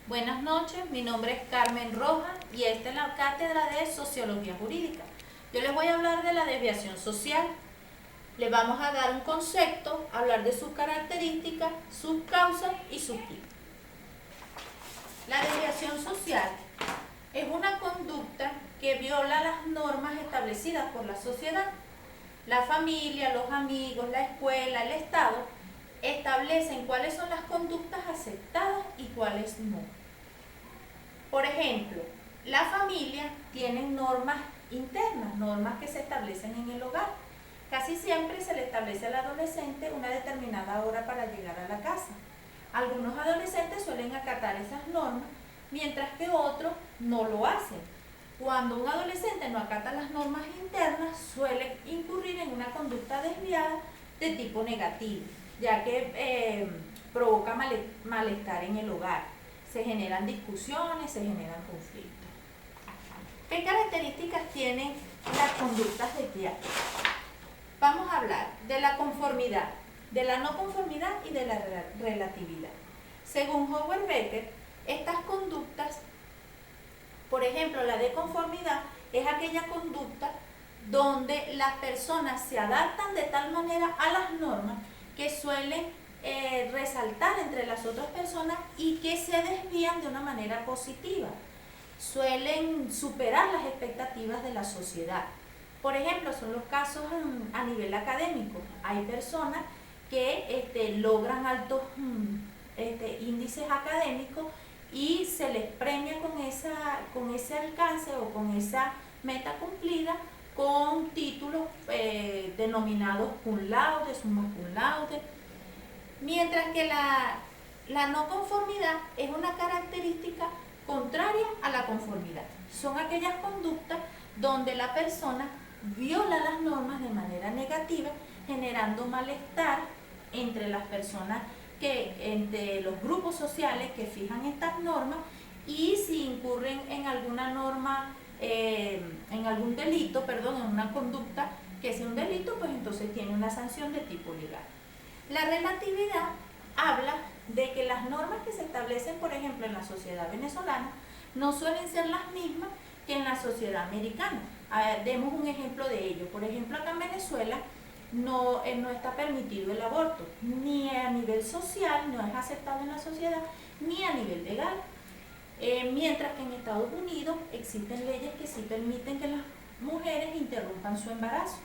Buenas noches, mi nombre es Carmen Rojas y esta es la cátedra de Sociología Jurídica. Yo les voy a hablar de la desviación social. Le vamos a dar un concepto, hablar de sus características, sus causas y sus tipos. La desviación social es una conducta que viola las normas establecidas por la sociedad. La familia, los amigos, la escuela, el Estado establecen cuáles son las conductas aceptadas y cuáles no. Por ejemplo, la familia tiene normas internas, normas que se establecen en el hogar. Casi siempre se le establece al adolescente una determinada hora para llegar a la casa. Algunos adolescentes suelen acatar esas normas, mientras que otros no lo hacen. Cuando un adolescente no acata las normas internas, suele incurrir en una conducta desviada de tipo negativo, ya que provoca malestar en el hogar. Se generan discusiones, se generan conflictos. ¿Qué características tienen las conductas desviadas? Vamos a hablar de la conformidad, de la no conformidad y de la relatividad. Según Howard Becker, estas conductas, por ejemplo, la de conformidad es aquella conducta donde las personas se adaptan de tal manera a las normas que suelen resaltar entre las otras personas y que se desvían de una manera positiva. Suelen superar las expectativas de la sociedad. Por ejemplo, son los casos a nivel académico. Hay personas que logran altos índices académicos y se les premia con ese alcance o con esa meta cumplida con títulos denominados cum laude, summa cum laude. Mientras que la no conformidad es una característica contraria a la conformidad. Son aquellas conductas donde la persona viola las normas de manera negativa, generando malestar entre las personas, entre los grupos sociales que fijan estas normas, y si incurren en alguna norma, en algún delito, en una conducta que sea un delito, pues entonces tiene una sanción de tipo legal. La relatividad habla de que las normas que se establecen, por ejemplo, en la sociedad venezolana, no suelen ser las mismas que en la sociedad americana. Demos un ejemplo de ello. Por ejemplo, acá en Venezuela no está permitido el aborto, ni a nivel social, no es aceptado en la sociedad, ni a nivel legal. Mientras que en Estados Unidos existen leyes que sí permiten que las mujeres interrumpan su embarazo.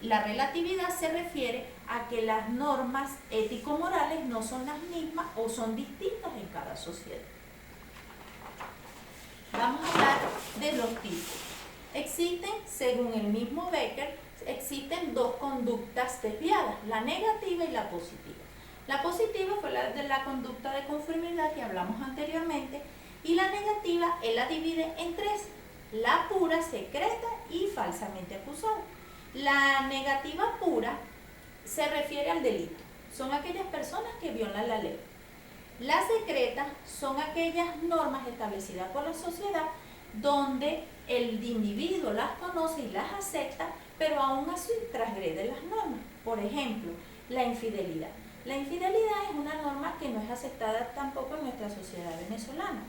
La relatividad se refiere a que las normas ético-morales no son las mismas o son distintas en cada sociedad. Vamos a hablar de los tipos. Existen, según el mismo Becker, existen dos conductas desviadas, la negativa y la positiva. La positiva fue la de la conducta de conformidad que hablamos anteriormente, y la negativa él la divide en tres: la pura, secreta y falsamente acusada. La negativa pura se refiere al delito, son aquellas personas que violan la ley. La secreta son aquellas normas establecidas por la sociedad donde el individuo las conoce y las acepta, pero aún así transgrede las normas. Por ejemplo, la infidelidad. La infidelidad es una norma que no es aceptada tampoco en nuestra sociedad venezolana.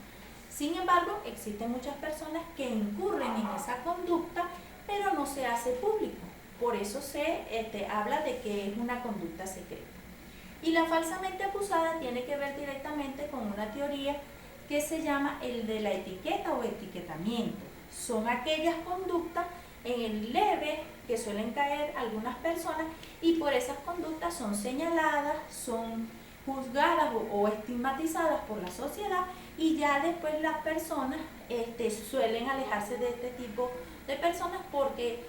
Sin embargo, existen muchas personas que incurren en esa conducta, pero no se hace público. Por eso se habla de que es una conducta secreta. Y la falsamente acusada tiene que ver directamente con una teoría que se llama el de la etiqueta o etiquetamiento. Son aquellas conductas en el leve que suelen caer algunas personas, y por esas conductas son señaladas, son juzgadas o estigmatizadas por la sociedad, y ya después las personas suelen alejarse de este tipo de personas porque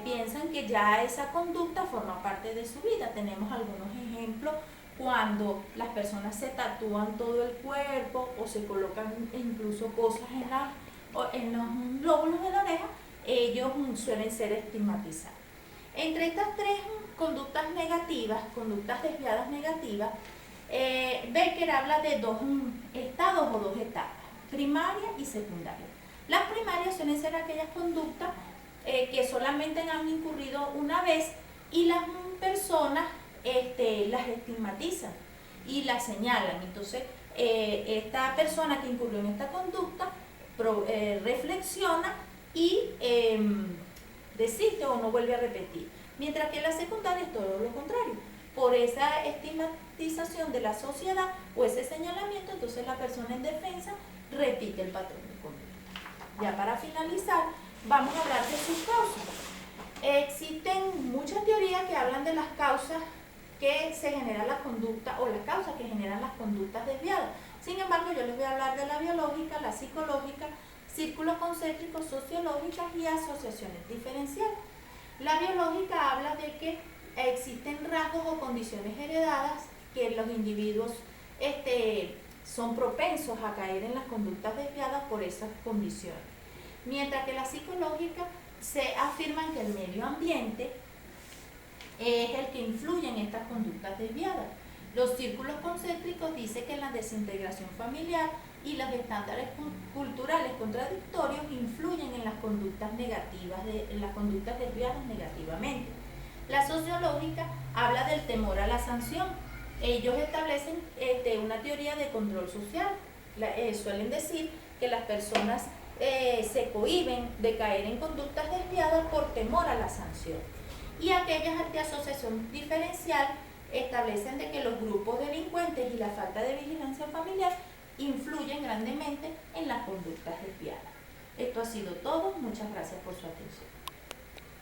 piensan que ya esa conducta forma parte de su vida. Tenemos algunos ejemplos cuando las personas se tatúan todo el cuerpo o se colocan incluso cosas en los lóbulos de la oreja, ellos suelen ser estigmatizados. Entre estas tres conductas negativas, conductas desviadas negativas, Becker habla de dos estados o dos etapas: primaria y secundaria. Las primarias suelen ser aquellas conductas que solamente han incurrido una vez y las personas las estigmatizan y las señalan. Entonces esta persona que incurrió en esta conducta reflexiona y desiste o no vuelve a repetir. Mientras que en la secundaria es todo lo contrario. Por esa estigmatización de la sociedad o ese señalamiento, entonces la persona en defensa repite el patrón de conducta. Ya para finalizar, vamos a hablar de sus causas. Existen muchas teorías que hablan de las causas que se generan la conducta o las causas que generan las conductas desviadas. Sin embargo, yo les voy a hablar de la biológica, la psicológica, círculos concéntricos, sociológicas y asociaciones diferenciales. La biológica habla de que existen rasgos o condiciones heredadas que los individuos son propensos a caer en las conductas desviadas por esas condiciones. Mientras que la psicológica se afirma que el medio ambiente es el que influye en estas conductas desviadas. Los círculos concéntricos dicen que la desintegración familiar y los estándares culturales contradictorios influyen en las conductas negativas, en las conductas desviadas negativamente. La sociológica habla del temor a la sanción. Ellos establecen una teoría de control social. Suelen decir que las personas se cohíben de caer en conductas desviadas por temor a la sanción. Y aquellas de asociación diferencial establecen de que los grupos delincuentes y la falta de vigilancia familiar influyen grandemente en las conductas desviadas. Esto ha sido todo. Muchas gracias por su atención.